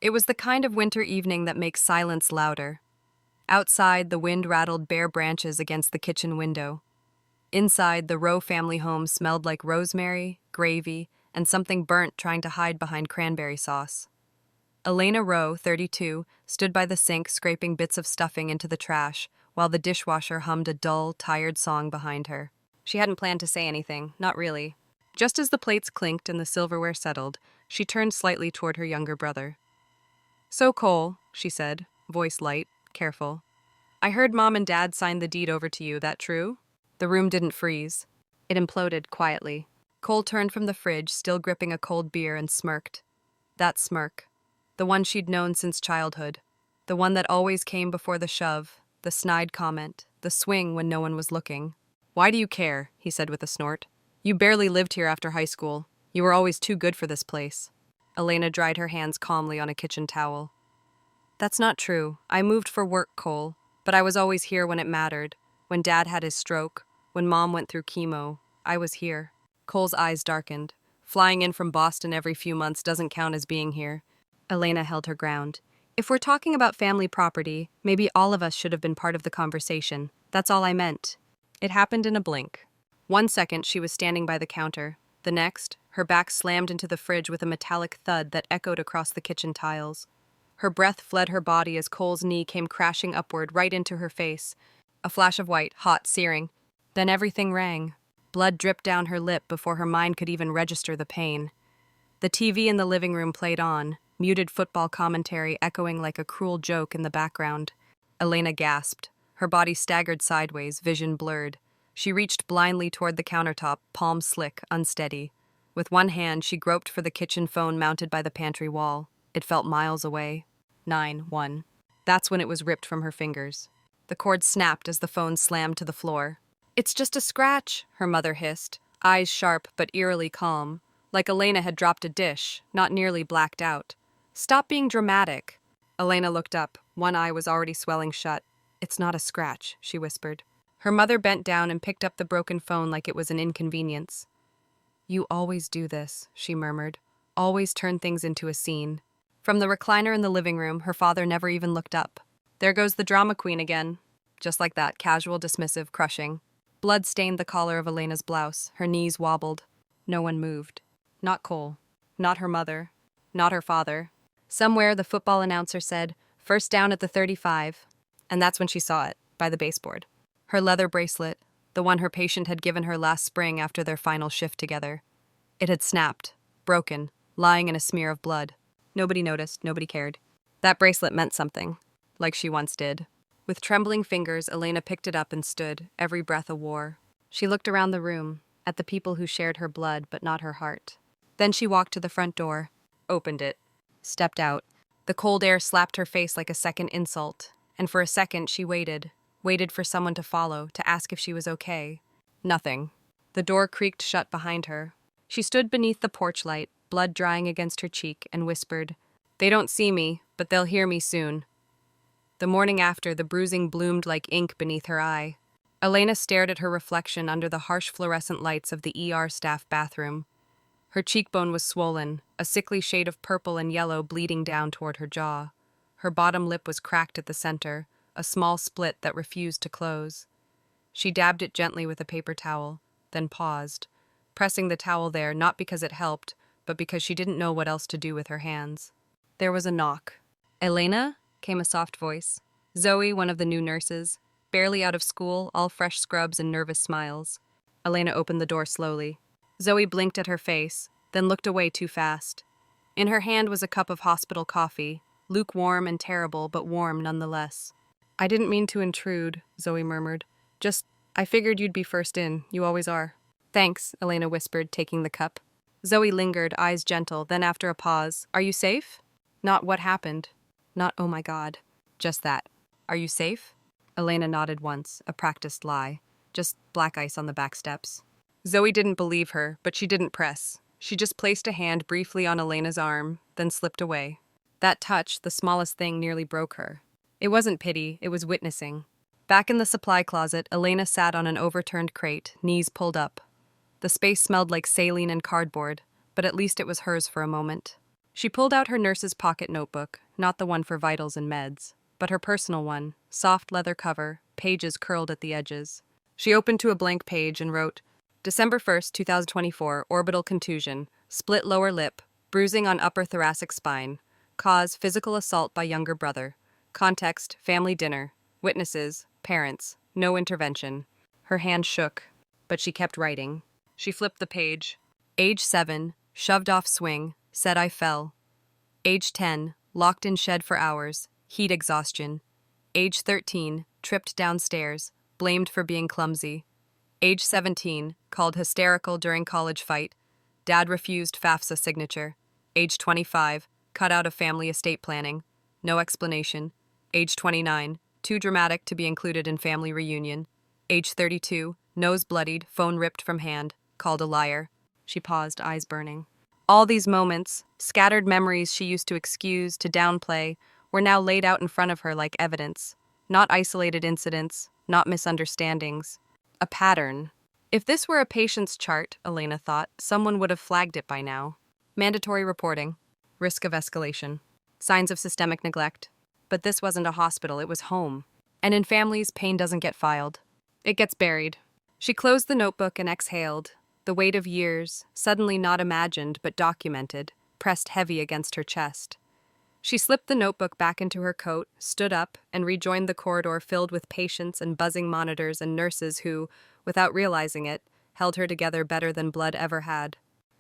It was the kind of winter evening that makes silence louder. Outside, the wind rattled bare branches against the kitchen window. Inside, the Rowe family home smelled like rosemary, gravy, and something burnt trying to hide behind cranberry sauce. Elena Rowe, 32, stood by the sink scraping bits of stuffing into the trash, while the dishwasher hummed a dull, tired song behind her. She hadn't planned to say anything, not really. Just as the plates clinked and the silverware settled, she turned slightly toward her younger brother. "So, Cole," she said, voice light, careful. "I heard Mom and Dad signed the deed over to you, that true?" The room didn't freeze. It imploded quietly. Cole turned from the fridge, still gripping a cold beer, and smirked. That smirk. The one she'd known since childhood. The one that always came before the shove, the snide comment, the swing when no one was looking. "Why do you care?" he said with a snort. "You barely lived here after high school. You were always too good for this place." Elena dried her hands calmly on a kitchen towel. "That's not true. I moved for work, Cole, but I was always here when it mattered. When Dad had his stroke, when Mom went through chemo, I was here." Cole's eyes darkened. "Flying in from Boston every few months doesn't count as being here." Elena held her ground. "If we're talking about family property, maybe all of us should have been part of the conversation. That's all I meant." It happened in a blink. 1 second she was standing by the counter. The next, her back slammed into the fridge with a metallic thud that echoed across the kitchen tiles. Her breath fled her body as Cole's knee came crashing upward right into her face. A flash of white, hot, searing. Then everything rang. Blood dripped down her lip before her mind could even register the pain. The TV in the living room played on, muted football commentary echoing like a cruel joke in the background. Elena gasped. Her body staggered sideways, vision blurred. She reached blindly toward the countertop, palm slick, unsteady. With one hand, she groped for the kitchen phone mounted by the pantry wall. It felt miles away. 9-1. That's when it was ripped from her fingers. The cord snapped as the phone slammed to the floor. "It's just a scratch," her mother hissed, eyes sharp but eerily calm, like Elena had dropped a dish, not nearly blacked out. "Stop being dramatic." Elena looked up. One eye was already swelling shut. "It's not a scratch," she whispered. Her mother bent down and picked up the broken phone like it was an inconvenience. "You always do this," she murmured. "Always turn things into a scene." From the recliner in the living room, her father never even looked up. "There goes the drama queen again." Just like that, casual, dismissive, crushing. Blood stained the collar of Elena's blouse. Her knees wobbled. No one moved. Not Cole. Not her mother. Not her father. Somewhere, the football announcer said, "First down at the 35. And that's when she saw it, by the baseboard. Her leather bracelet, the one her patient had given her last spring after their final shift together. It had snapped, broken, lying in a smear of blood. Nobody noticed, nobody cared. That bracelet meant something, like she once did. With trembling fingers, Elena picked it up and stood, every breath a war. She looked around the room, at the people who shared her blood but not her heart. Then she walked to the front door, opened it, stepped out. The cold air slapped her face like a second insult, and for a second she waited for someone to follow, to ask if she was okay. Nothing. The door creaked shut behind her. She stood beneath the porch light, blood drying against her cheek, and whispered, "They don't see me, but they'll hear me soon." The morning after, the bruising bloomed like ink beneath her eye. Elena stared at her reflection under the harsh fluorescent lights of the ER staff bathroom. Her cheekbone was swollen, a sickly shade of purple and yellow bleeding down toward her jaw. Her bottom lip was cracked at the center, a small split that refused to close. She dabbed it gently with a paper towel, then paused, pressing the towel there not because it helped, but because she didn't know what else to do with her hands. There was a knock. "Elena?" came a soft voice. Zoe, one of the new nurses, barely out of school, all fresh scrubs and nervous smiles. Elena opened the door slowly. Zoe blinked at her face, then looked away too fast. In her hand was a cup of hospital coffee, lukewarm and terrible, but warm nonetheless. "I didn't mean to intrude," Zoe murmured. I figured you'd be first in. You always are." "Thanks," Elena whispered, taking the cup. Zoe lingered, eyes gentle, then after a pause, "Are you safe?" "Not what happened. Not oh my God. Just that. Are you safe?" Elena nodded once, a practiced lie. Just black ice on the back steps. Zoe didn't believe her, but she didn't press. She just placed a hand briefly on Elena's arm, then slipped away. That touch, the smallest thing, nearly broke her. It wasn't pity, it was witnessing. Back in the supply closet, Elena sat on an overturned crate, knees pulled up. The space smelled like saline and cardboard, but at least it was hers for a moment. She pulled out her nurse's pocket notebook, not the one for vitals and meds, but her personal one, soft leather cover, pages curled at the edges. She opened to a blank page and wrote, December 1st, 2024, orbital contusion, split lower lip, bruising on upper thoracic spine. Cause, physical assault by younger brother. Context, family dinner. Witnesses, parents. No intervention. Her hand shook, but she kept writing. She flipped the page. Age 7, shoved off swing, said I fell. Age 10, locked in shed for hours, heat exhaustion. Age 13, tripped downstairs, blamed for being clumsy. Age 17, called hysterical during college fight. Dad refused FAFSA signature. Age 25, cut out of family estate planning. No explanation. Age 29, too dramatic to be included in family reunion. Age 32, nose bloodied, phone ripped from hand, called a liar. She paused, eyes burning. All these moments, scattered memories she used to excuse, to downplay, were now laid out in front of her like evidence. Not isolated incidents, not misunderstandings. A pattern. If this were a patient's chart, Elena thought, someone would have flagged it by now. Mandatory reporting. Risk of escalation. Signs of systemic neglect. But this wasn't a hospital, it was home. And in families, pain doesn't get filed. It gets buried. She closed the notebook and exhaled. The weight of years, suddenly not imagined but documented, pressed heavy against her chest. She slipped the notebook back into her coat, stood up, and rejoined the corridor filled with patients and buzzing monitors and nurses who, without realizing it, held her together better than blood ever had.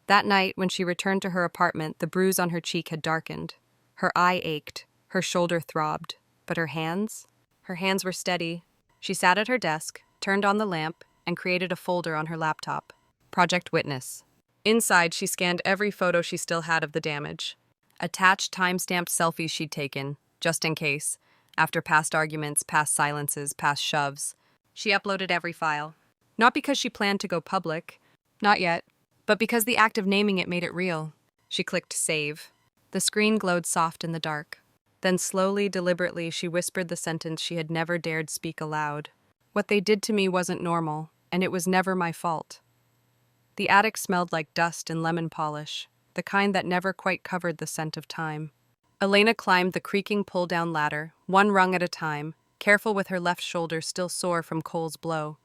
That night, when she returned to her apartment, the bruise on her cheek had darkened. Her eye ached, her shoulder throbbed, but her hands? Her hands were steady. She sat at her desk, turned on the lamp, and created a folder on her laptop. Project Witness. Inside, she scanned every photo she still had of the damage. Attached time-stamped selfies she'd taken, just in case, after past arguments, past silences, past shoves. She uploaded every file. Not because she planned to go public, not yet, but because the act of naming it made it real. She clicked save. The screen glowed soft in the dark. Then slowly, deliberately, she whispered the sentence she had never dared speak aloud. What they did to me wasn't normal, and it was never my fault. The attic smelled like dust and lemon polish, the kind that never quite covered the scent of time. Elena climbed the creaking pull-down ladder, one rung at a time, careful with her left shoulder still sore from Cole's blow.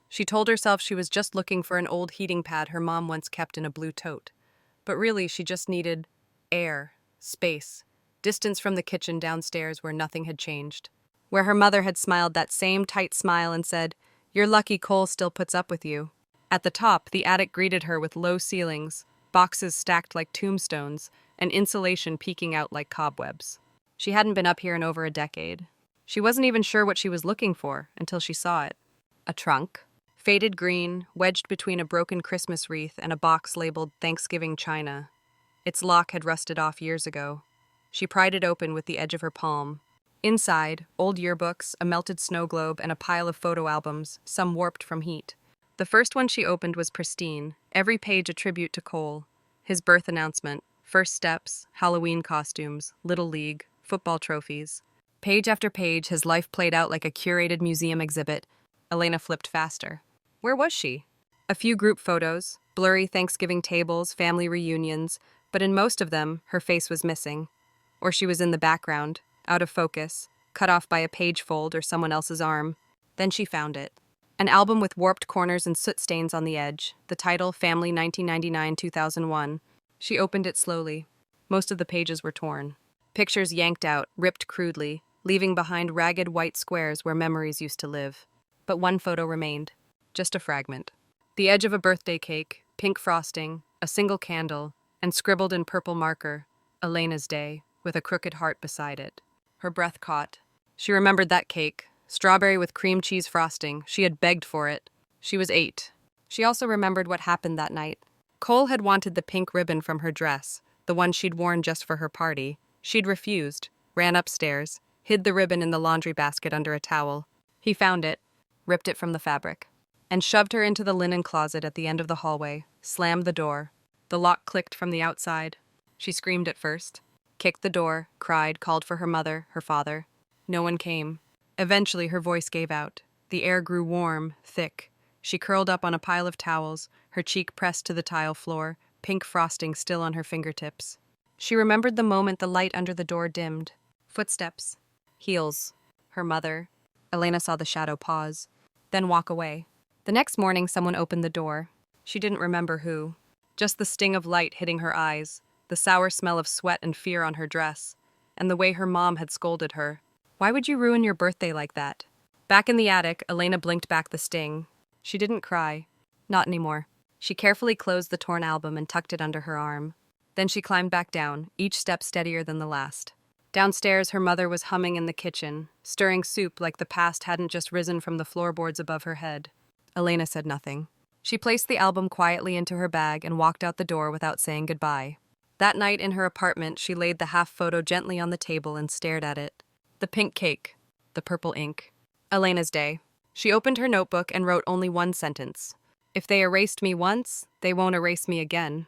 She told herself she was just looking for an old heating pad her mom once kept in a blue tote. But really, she just needed air, space, distance from the kitchen downstairs where nothing had changed. Where her mother had smiled that same tight smile and said, "You're lucky Cole still puts up with you." At the top, the attic greeted her with low ceilings, boxes stacked like tombstones, and insulation peeking out like cobwebs. She hadn't been up here in over a decade. She wasn't even sure what she was looking for until she saw it. A trunk, faded green, wedged between a broken Christmas wreath and a box labeled Thanksgiving China. Its lock had rusted off years ago. She pried it open with the edge of her palm. Inside, old yearbooks, a melted snow globe, and a pile of photo albums, some warped from heat. The first one she opened was pristine, every page a tribute to Cole. His birth announcement, first steps, Halloween costumes, Little League, football trophies. Page after page, his life played out like a curated museum exhibit. Elena flipped faster. Where was she? A few group photos, blurry Thanksgiving tables, family reunions, but in most of them, her face was missing. Or she was in the background, out of focus, cut off by a page fold or someone else's arm. Then she found it. An album with warped corners and soot stains on the edge, the title Family 1999-2001. She opened it slowly. Most of the pages were torn. Pictures yanked out, ripped crudely, leaving behind ragged white squares where memories used to live. But one photo remained, just a fragment. The edge of a birthday cake, pink frosting, a single candle, and scribbled in purple marker, Elena's Day, with a crooked heart beside it. Her breath caught. She remembered that cake. Strawberry with cream cheese frosting. She had begged for it. She was 8. She also remembered what happened that night. Cole had wanted the pink ribbon from her dress, the one she'd worn just for her party. She'd refused, ran upstairs, hid the ribbon in the laundry basket under a towel. He found it, ripped it from the fabric, and shoved her into the linen closet at the end of the hallway, slammed the door. The lock clicked from the outside. She screamed at first, kicked the door, cried, called for her mother, her father. No one came. Eventually, her voice gave out. The air grew warm, thick. She curled up on a pile of towels, her cheek pressed to the tile floor, pink frosting still on her fingertips. She remembered the moment the light under the door dimmed. Footsteps. Heels. Her mother. Elena saw the shadow pause, then walk away. The next morning, someone opened the door. She didn't remember who. Just the sting of light hitting her eyes, the sour smell of sweat and fear on her dress, and the way her mom had scolded her. Why would you ruin your birthday like that? Back in the attic, Elena blinked back the sting. She didn't cry. Not anymore. She carefully closed the torn album and tucked it under her arm. Then she climbed back down, each step steadier than the last. Downstairs, her mother was humming in the kitchen, stirring soup like the past hadn't just risen from the floorboards above her head. Elena said nothing. She placed the album quietly into her bag and walked out the door without saying goodbye. That night in her apartment, she laid the half photo gently on the table and stared at it. The pink cake, the purple ink. Elena's day. She opened her notebook and wrote only one sentence. If they erased me once, they won't erase me again.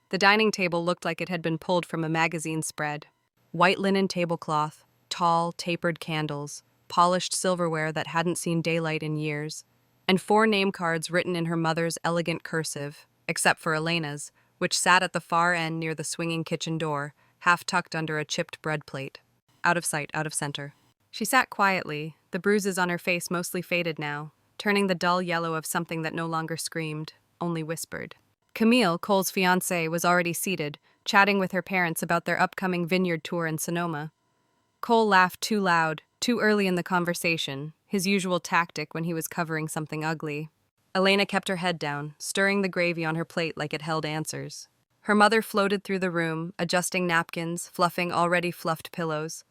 The dining table looked like it had been pulled from a magazine spread. White linen tablecloth, tall, tapered candles, polished silverware that hadn't seen daylight in years, and 4 name cards written in her mother's elegant cursive, except for Elena's, which sat at the far end near the swinging kitchen door, half tucked under a chipped bread plate. Out of sight, out of center. She sat quietly, the bruises on her face mostly faded now, turning the dull yellow of something that no longer screamed, only whispered. Camille, Cole's fiancé, was already seated, chatting with her parents about their upcoming vineyard tour in Sonoma. Cole laughed too loud, too early in the conversation, his usual tactic when he was covering something ugly. Elena kept her head down, stirring the gravy on her plate like it held answers. Her mother floated through the room, adjusting napkins, fluffing already fluffed pillows.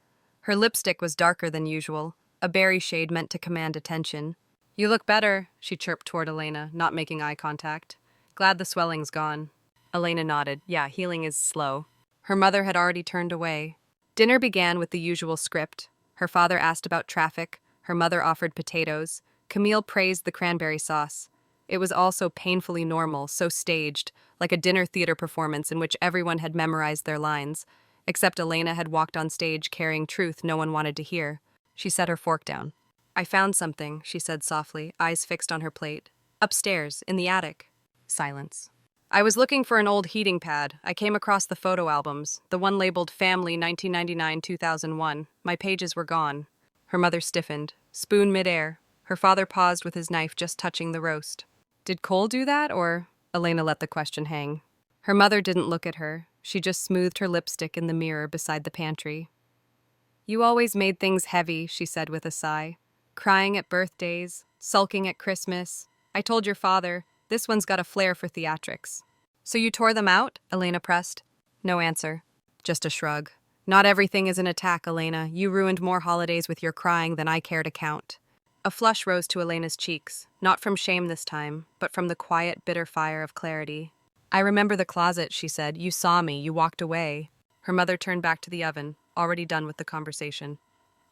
Her lipstick was darker than usual, a berry shade meant to command attention. "You look better," she chirped toward Elena, not making eye contact. "Glad the swelling's gone." Elena nodded. "Yeah, healing is slow." Her mother had already turned away. Dinner began with the usual script. Her father asked about traffic. Her mother offered potatoes. Camille praised the cranberry sauce. It was all so painfully normal, so staged, like a dinner theater performance in which everyone had memorized their lines, except Elena had walked on stage carrying truth no one wanted to hear. She set her fork down. "I found something," she said softly, eyes fixed on her plate. "Upstairs, in the attic." Silence. "I was looking for an old heating pad. I came across the photo albums, the one labeled Family 1999-2001. My pages were gone." Her mother stiffened, spoon midair. Her father paused with his knife just touching the roast. "Did Cole do that, or?" Elena let the question hang. Her mother didn't look at her. She just smoothed her lipstick in the mirror beside the pantry. "You always made things heavy," she said with a sigh. "Crying at birthdays, sulking at Christmas. I told your father, this one's got a flair for theatrics." "So you tore them out?" Elena pressed. No answer. Just a shrug. "Not everything is an attack, Elena. You ruined more holidays with your crying than I care to count." A flush rose to Elena's cheeks, not from shame this time, but from the quiet, bitter fire of clarity. "I remember the closet," she said. "You saw me. You walked away." Her mother turned back to the oven, already done with the conversation.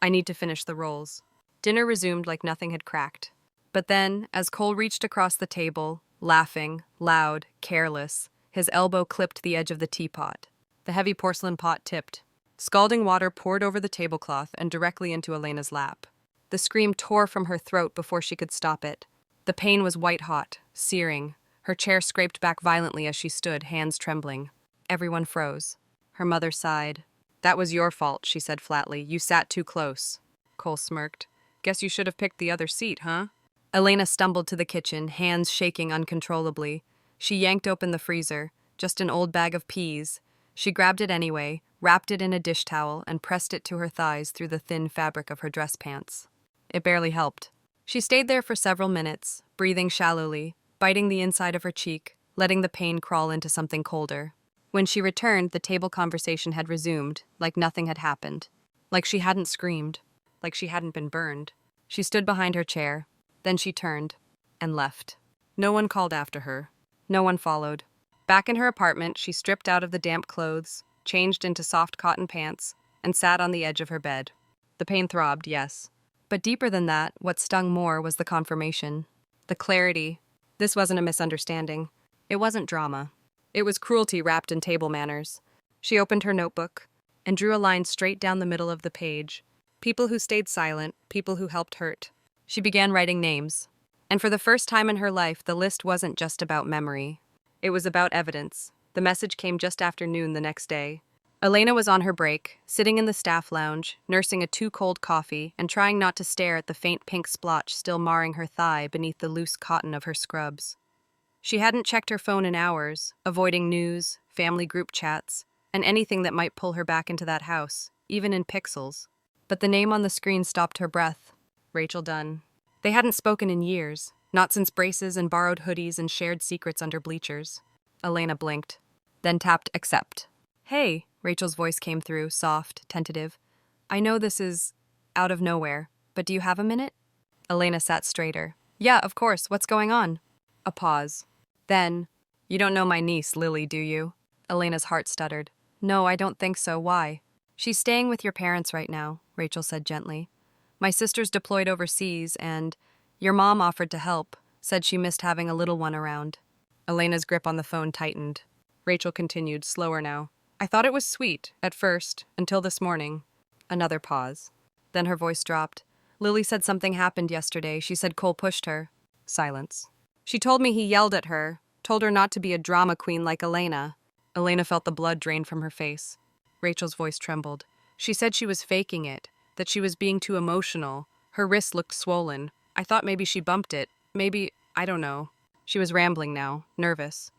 "I need to finish the rolls." Dinner resumed like nothing had cracked. But then, as Cole reached across the table, laughing, loud, careless, his elbow clipped the edge of the teapot. The heavy porcelain pot tipped. Scalding water poured over the tablecloth and directly into Elena's lap. The scream tore from her throat before she could stop it. The pain was white-hot, searing. Her chair scraped back violently as she stood, hands trembling. Everyone froze. Her mother sighed. "That was your fault," she said flatly. "You sat too close." Cole smirked. "Guess you should have picked the other seat, huh?" Elena stumbled to the kitchen, hands shaking uncontrollably. She yanked open the freezer, just an old bag of peas. She grabbed it anyway, wrapped it in a dish towel, and pressed it to her thighs through the thin fabric of her dress pants. It barely helped. She stayed there for several minutes, breathing shallowly, biting the inside of her cheek, letting the pain crawl into something colder. When she returned, the table conversation had resumed, like nothing had happened. Like she hadn't screamed. Like she hadn't been burned. She stood behind her chair. Then she turned and left. No one called after her. No one followed. Back in her apartment, she stripped out of the damp clothes, changed into soft cotton pants, and sat on the edge of her bed. The pain throbbed, yes. But deeper than that, what stung more was the confirmation. The clarity. This wasn't a misunderstanding. It wasn't drama. It was cruelty wrapped in table manners. She opened her notebook and drew a line straight down the middle of the page. People who stayed silent, people who helped hurt. She began writing names. And for the first time in her life, the list wasn't just about memory. It was about evidence. The message came just after noon the next day. Elena was on her break, sitting in the staff lounge, nursing a too-cold coffee and trying not to stare at the faint pink splotch still marring her thigh beneath the loose cotton of her scrubs. She hadn't checked her phone in hours, avoiding news, family group chats, and anything that might pull her back into that house, even in pixels. But the name on the screen stopped her breath. Rachel Dunn. They hadn't spoken in years, not since braces and borrowed hoodies and shared secrets under bleachers. Elena blinked, then tapped accept. Hey, Rachel's voice came through, soft, tentative. I know this is out of nowhere, but do you have a minute? Elena sat straighter. Yeah, of course, what's going on? A pause. Then, you don't know my niece, Lily, do you? Elena's heart stuttered. No, I don't think so. Why? She's staying with your parents right now, Rachel said gently. My sister's deployed overseas, and your mom offered to help, said she missed having a little one around. Elena's grip on the phone tightened. Rachel continued, slower now. I thought it was sweet, at first, until this morning. Another pause. Then her voice dropped. Lily said something happened yesterday. She said Cole pushed her. Silence. She told me he yelled at her, told her not to be a drama queen like Elena. Elena felt the blood drain from her face. Rachel's voice trembled. She said she was faking it, that she was being too emotional. Her wrist looked swollen. I thought maybe she bumped it. Maybe, I don't know. She was rambling now, nervous.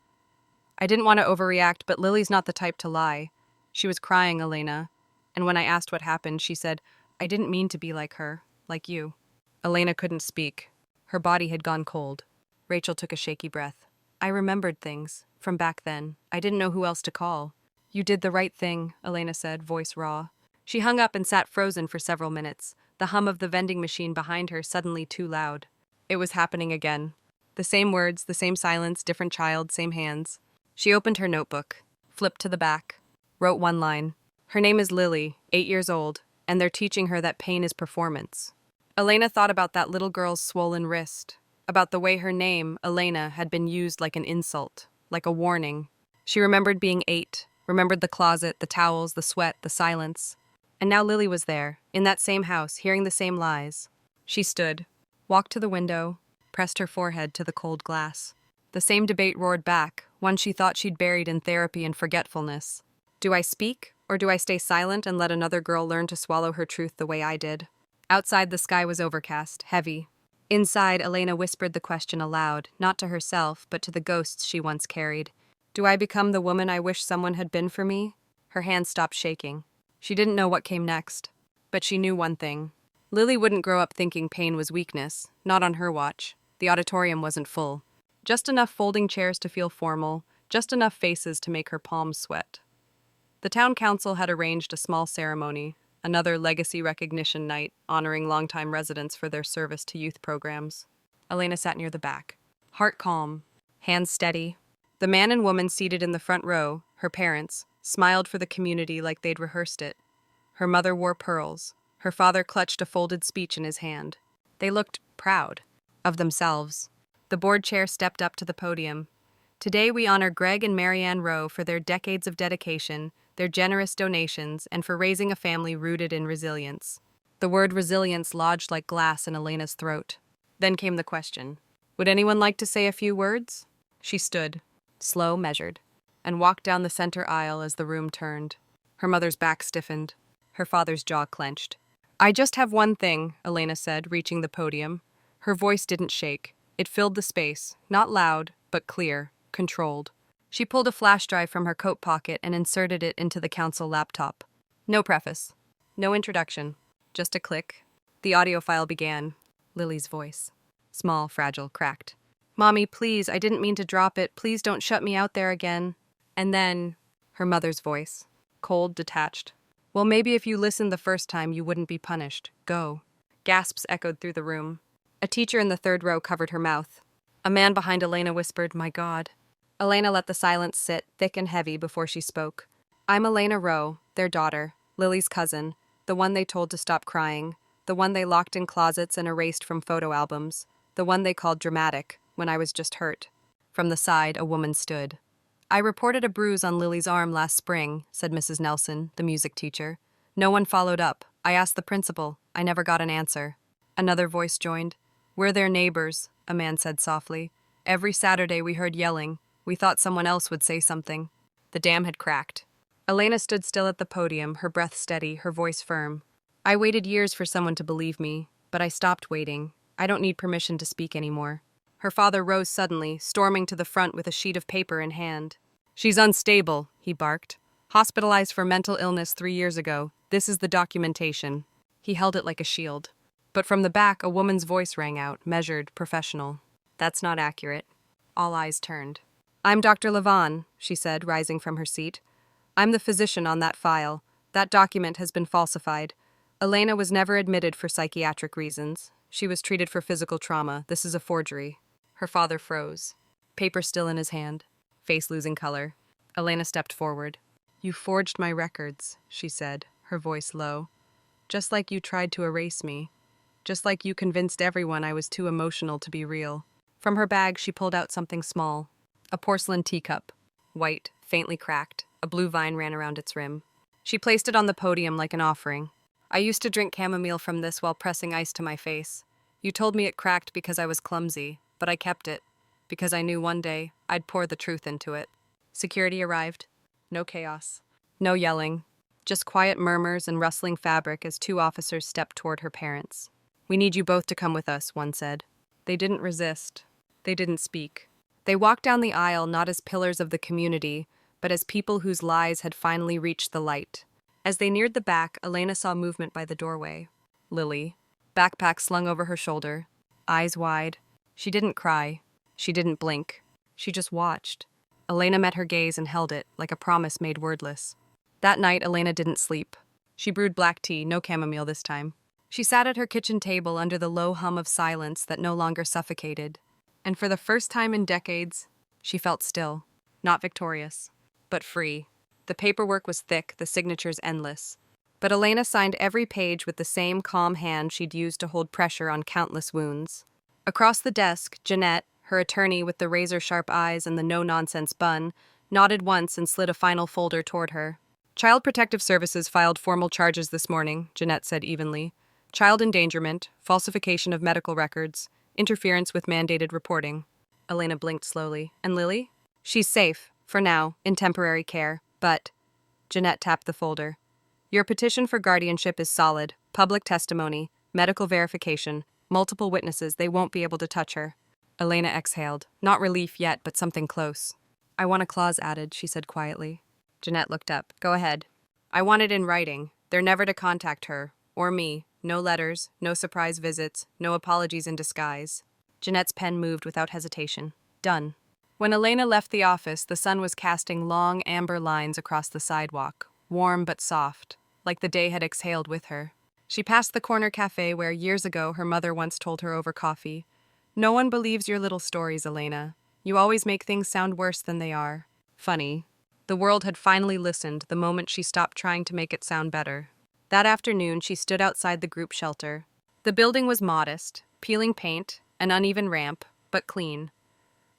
I didn't want to overreact, but Lily's not the type to lie. She was crying, Elena. And when I asked what happened, she said, I didn't mean to be like her, like you. Elena couldn't speak. Her body had gone cold. Rachel took a shaky breath. I remembered things from back then. I didn't know who else to call. You did the right thing, Elena said, voice raw. She hung up and sat frozen for several minutes, the hum of the vending machine behind her suddenly too loud. It was happening again. The same words, the same silence, different child, same hands. She opened her notebook, flipped to the back, wrote one line. Her name is Lily, 8 years old, and they're teaching her that pain is performance. Elena thought about that little girl's swollen wrist, about the way her name, Elena, had been used like an insult, like a warning. She remembered being 8, remembered the closet, the towels, the sweat, the silence. And now Lily was there, in that same house, hearing the same lies. She stood, walked to the window, pressed her forehead to the cold glass. The same debate roared back, one she thought she'd buried in therapy and forgetfulness. Do I speak, or do I stay silent and let another girl learn to swallow her truth the way I did? Outside, the sky was overcast, heavy. Inside, Elena whispered the question aloud, not to herself, but to the ghosts she once carried. Do I become the woman I wish someone had been for me? Her hand stopped shaking. She didn't know what came next, but she knew one thing. Lily wouldn't grow up thinking pain was weakness, not on her watch. The auditorium wasn't full. Just enough folding chairs to feel formal, just enough faces to make her palms sweat. The town council had arranged a small ceremony, another legacy recognition night, honoring longtime residents for their service to youth programs. Elena sat near the back, heart calm, hands steady. The man and woman seated in the front row, her parents, smiled for the community like they'd rehearsed it. Her mother wore pearls. Her father clutched a folded speech in his hand. They looked proud of themselves. The board chair stepped up to the podium. Today we honor Greg and Marianne Rowe for their decades of dedication, their generous donations, and for raising a family rooted in resilience. The word resilience lodged like glass in Elena's throat. Then came the question. Would anyone like to say a few words? She stood, slow, measured, and walked down the center aisle as the room turned. Her mother's back stiffened. Her father's jaw clenched. I just have one thing, Elena said, reaching the podium. Her voice didn't shake. It filled the space, not loud, but clear, controlled. She pulled a flash drive from her coat pocket and inserted it into the council laptop. No preface. No introduction. Just a click. The audio file began. Lily's voice. Small, fragile, cracked. Mommy, please, I didn't mean to drop it. Please don't shut me out there again. And then, her mother's voice. Cold, detached. Well, maybe if you listened the first time, you wouldn't be punished. Go. Gasps echoed through the room. A teacher in the third row covered her mouth. A man behind Elena whispered, My God. Elena let the silence sit, thick and heavy, before she spoke. I'm Elena Rowe, their daughter, Lily's cousin, the one they told to stop crying, the one they locked in closets and erased from photo albums, the one they called dramatic, when I was just hurt. From the side, a woman stood. I reported a bruise on Lily's arm last spring, said Mrs. Nelson, the music teacher. No one followed up. I asked the principal. I never got an answer. Another voice joined. We're their neighbors, a man said softly. Every Saturday we heard yelling. We thought someone else would say something. The dam had cracked. Elena stood still at the podium, her breath steady, her voice firm. I waited years for someone to believe me, but I stopped waiting. I don't need permission to speak anymore. Her father rose suddenly, storming to the front with a sheet of paper in hand. She's unstable, he barked. Hospitalized for mental illness 3 years ago. This is the documentation. He held it like a shield. But from the back, a woman's voice rang out, measured, professional. That's not accurate. All eyes turned. I'm Dr. Levon, she said, rising from her seat. I'm the physician on that file. That document has been falsified. Elena was never admitted for psychiatric reasons. She was treated for physical trauma. This is a forgery. Her father froze. Paper still in his hand. Face losing color. Elena stepped forward. You forged my records, she said, her voice low. Just like you tried to erase me. Just like you convinced everyone I was too emotional to be real. From her bag, she pulled out something small. A porcelain teacup. White, faintly cracked. A blue vine ran around its rim. She placed it on the podium like an offering. I used to drink chamomile from this while pressing ice to my face. You told me it cracked because I was clumsy, but I kept it, because I knew one day I'd pour the truth into it. Security arrived. No chaos. No yelling. Just quiet murmurs and rustling fabric as 2 officers stepped toward her parents. We need you both to come with us, one said. They didn't resist. They didn't speak. They walked down the aisle not as pillars of the community, but as people whose lies had finally reached the light. As they neared the back, Elena saw movement by the doorway. Lily, backpack slung over her shoulder, eyes wide. She didn't cry. She didn't blink. She just watched. Elena met her gaze and held it, like a promise made wordless. That night, Elena didn't sleep. She brewed black tea, no chamomile this time. She sat at her kitchen table under the low hum of silence that no longer suffocated. And for the first time in decades, she felt still. Not victorious, but free. The paperwork was thick, the signatures endless. But Elena signed every page with the same calm hand she'd used to hold pressure on countless wounds. Across the desk, Jeanette, her attorney with the razor-sharp eyes and the no-nonsense bun, nodded once and slid a final folder toward her. Child Protective Services filed formal charges this morning, Jeanette said evenly. Child endangerment, falsification of medical records, interference with mandated reporting. Elena blinked slowly. And Lily? She's safe, for now, in temporary care, but... Jeanette tapped the folder. Your petition for guardianship is solid. Public testimony, medical verification, multiple witnesses, they won't be able to touch her. Elena exhaled. Not relief yet, but something close. I want a clause added, she said quietly. Jeanette looked up. Go ahead. I want it in writing. They're never to contact her, or me. No letters, no surprise visits, no apologies in disguise. Jeanette's pen moved without hesitation. Done. When Elena left the office, the sun was casting long amber lines across the sidewalk, warm but soft, like the day had exhaled with her. She passed the corner cafe where years ago her mother once told her over coffee, No one believes your little stories, Elena. You always make things sound worse than they are. Funny. The world had finally listened the moment she stopped trying to make it sound better. That afternoon, she stood outside the group shelter. The building was modest, peeling paint, an uneven ramp, but clean.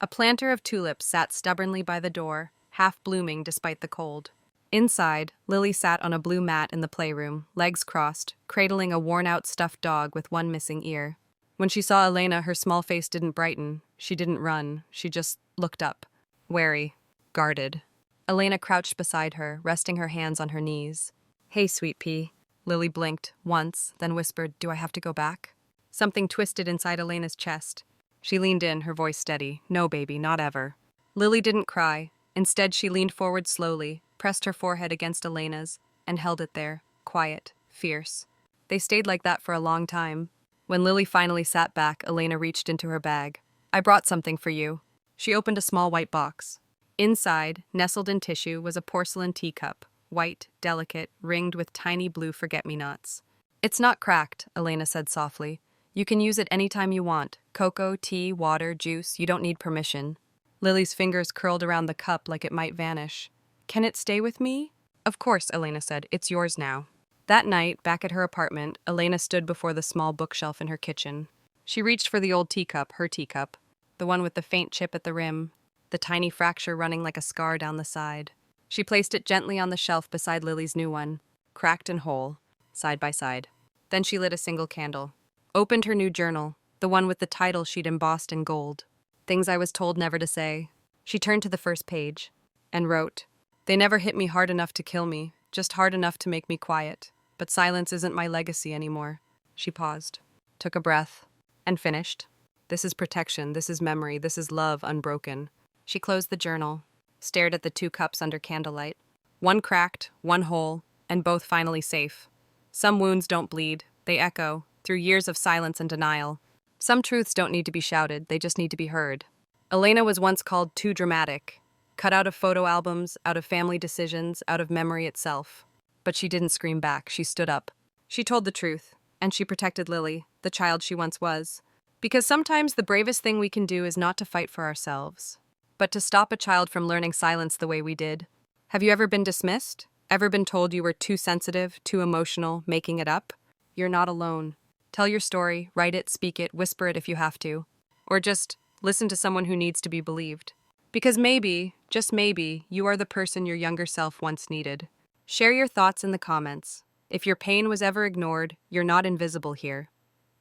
A planter of tulips sat stubbornly by the door, half blooming despite the cold. Inside, Lily sat on a blue mat in the playroom, legs crossed, cradling a worn-out stuffed dog with one missing ear. When she saw Elena, her small face didn't brighten. She didn't run. She just looked up. Wary. Guarded. Elena crouched beside her, resting her hands on her knees. Hey, sweet pea. Lily blinked, once, then whispered, Do I have to go back? Something twisted inside Elena's chest. She leaned in, her voice steady. No, baby, not ever. Lily didn't cry. Instead, she leaned forward slowly, pressed her forehead against Elena's, and held it there, quiet, fierce. They stayed like that for a long time. When Lily finally sat back, Elena reached into her bag. I brought something for you. She opened a small white box. Inside, nestled in tissue, was a porcelain teacup, white, delicate, ringed with tiny blue forget-me-nots. It's not cracked, Elena said softly. You can use it anytime you want. Cocoa, tea, water, juice, you don't need permission. Lily's fingers curled around the cup like it might vanish. Can it stay with me? Of course, Elena said. It's yours now. That night, back at her apartment, Elena stood before the small bookshelf in her kitchen. She reached for the old teacup, her teacup, the one with the faint chip at the rim, the tiny fracture running like a scar down the side. She placed it gently on the shelf beside Lily's new one, cracked and whole, side by side. Then she lit a single candle, opened her new journal, the one with the title she'd embossed in gold. Things I was told never to say. She turned to the first page and wrote, They never hit me hard enough to kill me, just hard enough to make me quiet. But silence isn't my legacy anymore. She paused, took a breath, and finished. This is protection, this is memory, this is love unbroken. She closed the journal, stared at the 2 cups under candlelight. One cracked, one whole, and both finally safe. Some wounds don't bleed, they echo, through years of silence and denial. Some truths don't need to be shouted, they just need to be heard. Elena was once called too dramatic, cut out of photo albums, out of family decisions, out of memory itself. But she didn't scream back, she stood up. She told the truth, and she protected Lily, the child she once was. Because sometimes the bravest thing we can do is not to fight for ourselves, but to stop a child from learning silence the way we did. Have you ever been dismissed? Ever been told you were too sensitive, too emotional, making it up? You're not alone. Tell your story, write it, speak it, whisper it if you have to. Or just listen to someone who needs to be believed. Because maybe, just maybe, you are the person your younger self once needed. Share your thoughts in the comments. If your pain was ever ignored, you're not invisible here.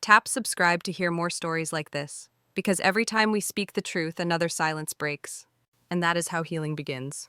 Tap subscribe to hear more stories like this, because every time we speak the truth, another silence breaks. And that is how healing begins.